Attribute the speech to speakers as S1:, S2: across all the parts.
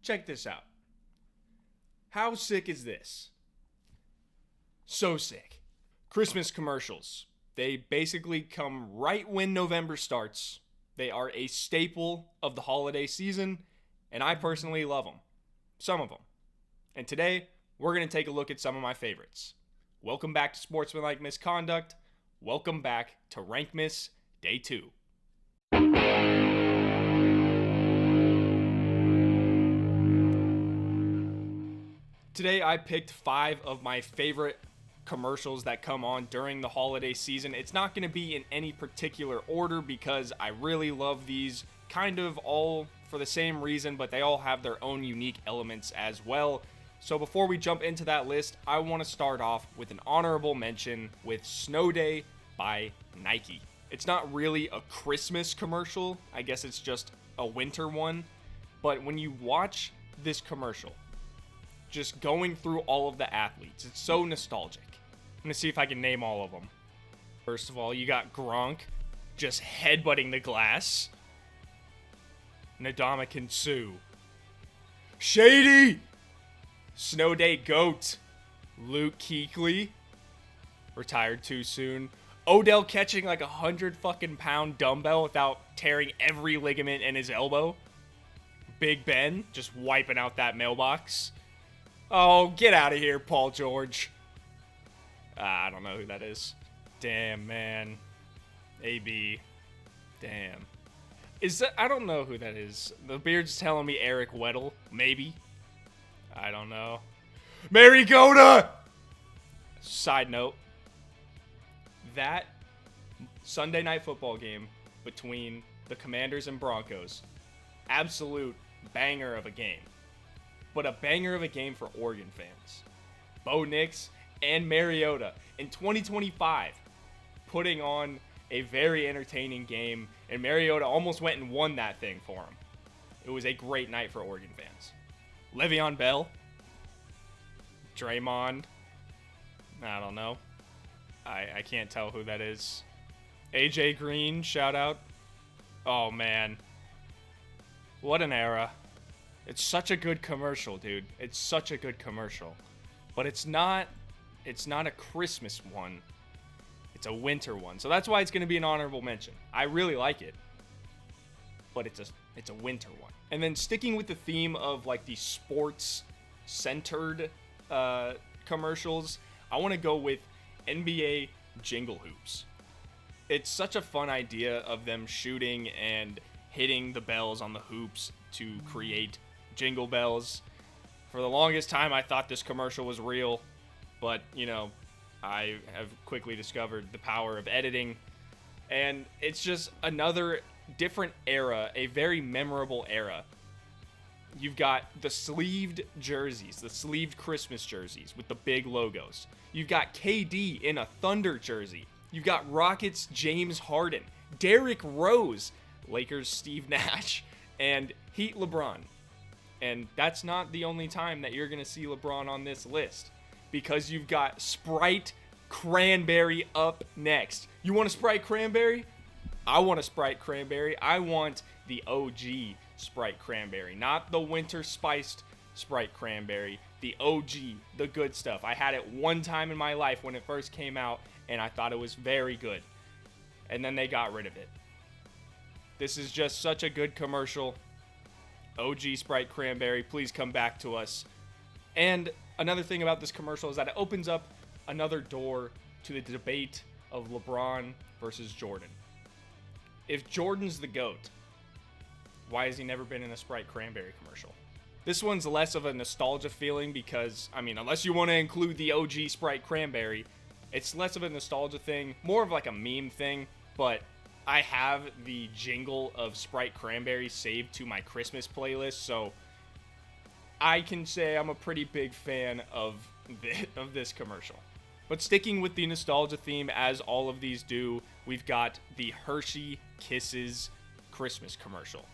S1: check this out. How sick is this? So sick. Christmas commercials. They basically come right when November starts. They are a staple of the holiday season, and I personally love them. Some of them. And today, we're going to take a look at some of my favorites. Welcome back to Sportsmanlike Misconduct. Welcome back to Rankmas Day 2. Today, I picked 5 of my favorite commercials that come on during the holiday season. It's not going to be in any particular order because I really love these kind of all for the same reason, but they all have their own unique elements as well. So before we jump into that list, I want to start off with an honorable mention with Snow Day by Nike. It's not really a Christmas commercial. I guess it's just a winter one. But when you watch this commercial, just going through all of the athletes, it's so nostalgic. I'm going to see if I can name all of them. First of all, you got Gronk just headbutting the glass. Ndamukong Suh. Shady! Snow Day GOAT. Luke Kuechly. Retired too soon. Odell catching like 100 fucking pound dumbbell without tearing every ligament in his elbow. Big Ben just wiping out that mailbox. Oh, get out of here, Paul George. I don't know who that is. Damn, man. AB. Damn. Is that? I don't know who that is. The beard's telling me Eric Weddle. Maybe. I don't know. Marigoda! Side note. That Sunday night football game between the Commanders and Broncos. Absolute banger of a game. But a banger of a game for Oregon fans. Bo Nix and Mariota in 2025 putting on a very entertaining game, and Mariota almost went and won that thing for him. It was a great night for Oregon fans. Le'Veon Bell, Draymond, I don't know. I can't tell who that is. AJ Green, shout out. Oh man, what an era. It's such a good commercial, dude. It's such a good commercial. But it's not a Christmas one. It's a winter one. So that's why it's going to be an honorable mention. I really like it. But it's a winter one. And then sticking with the theme of like the sports centered commercials, I want to go with NBA Jingle Hoops. It's such a fun idea of them shooting and hitting the bells on the hoops to create jingle bells. For the longest time, I thought this commercial was real, but, you know, I have quickly discovered the power of editing, and it's just another different era, a very memorable era. You've got the sleeved jerseys, the sleeved Christmas jerseys with the big logos. You've got KD in a Thunder jersey. You've got Rockets James Harden, Derrick Rose, Lakers Steve Nash, and Heat LeBron. And that's not the only time that you're going to see LeBron on this list, because you've got Sprite Cranberry up next. You want a Sprite Cranberry? I want a Sprite Cranberry. I want the OG Sprite Cranberry, not the winter spiced Sprite Cranberry. The OG, the good stuff. I had it one time in my life when it first came out, and I thought it was very good. And then they got rid of it. This is just such a good commercial. OG Sprite Cranberry, please come back to us. And another thing about this commercial is that it opens up another door to the debate of LeBron versus Jordan. If Jordan's the GOAT, why has he never been in a Sprite Cranberry commercial? This one's less of a nostalgia feeling because, I mean, unless you want to include the OG Sprite Cranberry, it's less of a nostalgia thing, more of like a meme thing, but I have the jingle of Sprite Cranberry saved to my Christmas playlist, so I can say I'm a pretty big fan of this commercial. But sticking with the nostalgia theme, as all of these do, we've got the Hershey Kisses Christmas commercial.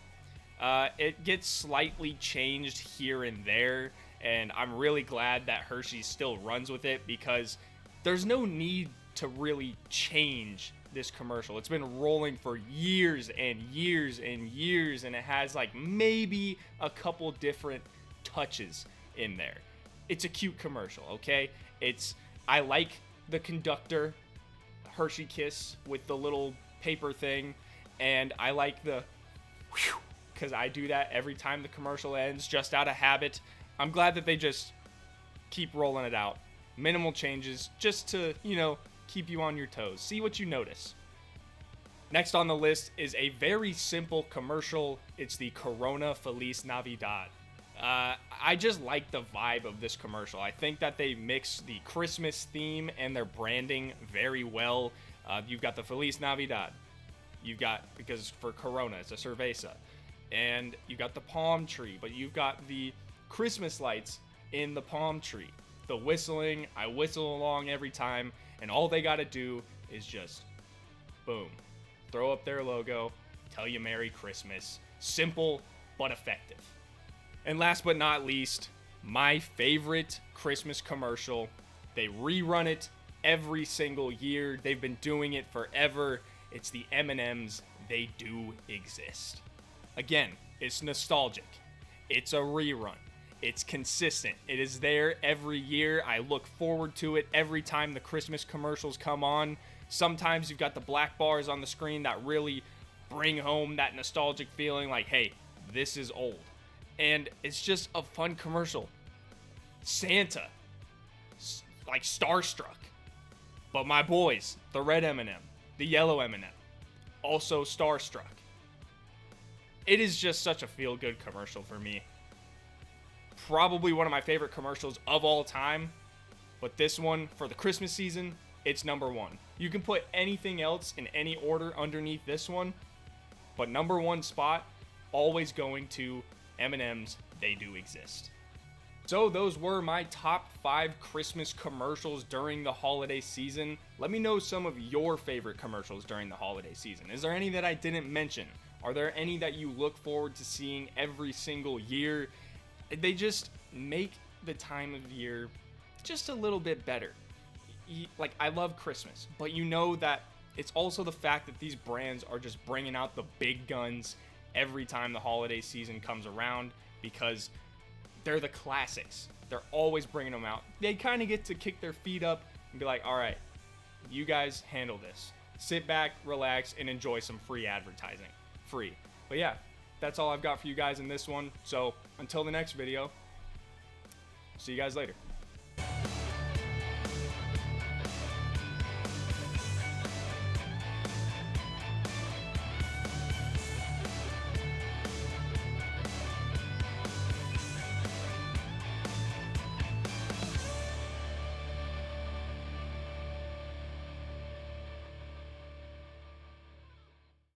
S1: It gets slightly changed here and there, and I'm really glad that Hershey still runs with it because there's no need to really change this commercial. It's been rolling for years and years and years, and it has like maybe a couple different touches in there. It's a cute commercial, okay? I like the conductor Hershey Kiss with the little paper thing, and I like the because I do that every time the commercial ends, just out of habit. I'm glad that they just keep rolling it out. Minimal changes, just to, keep you on your toes. See what you notice. Next on the list is a very simple commercial. It's the Corona Feliz Navidad. I just like the vibe of this commercial. I think that they mix the Christmas theme and their branding very well. You've got the Feliz Navidad. Because for Corona, it's a cerveza. And you got the palm tree, but you've got the Christmas lights in the palm tree. The whistling, I whistle along every time, and all they got to do is just, boom, throw up their logo, tell you Merry Christmas. Simple, but effective. And last but not least, my favorite Christmas commercial. They rerun it every single year. They've been doing it forever. It's the M&Ms. They do exist. Again, it's nostalgic. It's a rerun. It's consistent. It is there every year. I look forward to it every time the Christmas commercials come on. Sometimes you've got the black bars on the screen that really bring home that nostalgic feeling like, hey, this is old. And it's just a fun commercial. Santa, like starstruck. But my boys, the red M&M, the yellow M&M, also starstruck. It is just such a feel-good commercial for me. Probably one of my favorite commercials of all time. But this one, for the Christmas season, it's number one. You can put anything else in any order underneath this one. But number one spot, always going to M&M's. They do exist. So those were my top 5 Christmas commercials during the holiday season. Let me know some of your favorite commercials during the holiday season. Is there any that I didn't mention? Are there any that you look forward to seeing every single year? They just make the time of year just a little bit better. Like, I love Christmas, but you know that it's also the fact that these brands are just bringing out the big guns every time the holiday season comes around, because they're the classics. They're always bringing them out. They kind of get to kick their feet up and be like, all right, you guys handle this. Sit back, relax, and enjoy some free advertising. Free. But yeah, that's all I've got for you guys in this one. So until the next video, see you guys later.